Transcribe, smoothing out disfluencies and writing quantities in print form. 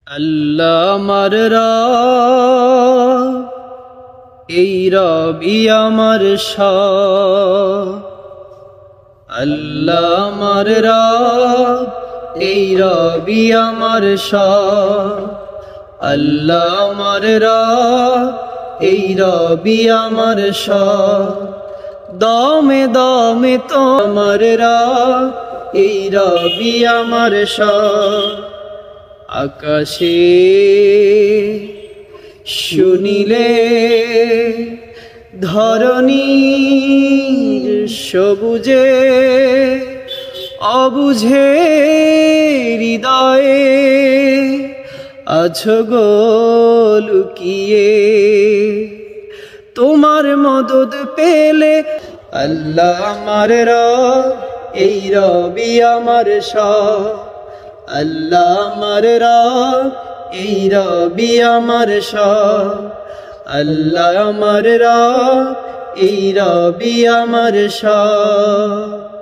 আল্লাহ আমার রব, এই রবি আমার সব। আল্লাহ আমার রব, এই রবি আমার সব। আল্লাহ আমার রব, এই রবি আমার সব। দমে দমে তো আমার রব, এই রবি আমার সব। আকাশে শুনিলে ধরণীর সবুজে, অবুঝে হৃদয়ে আছো গো লুকিয়ে। তোমার মদদ পেলে আল্লাহ আমার রব, এই রবি আমার সব। আল্লাহ আমার রব, এই রবি আমার সব। আল্লাহ আমার রব, এই রবি আমার সব।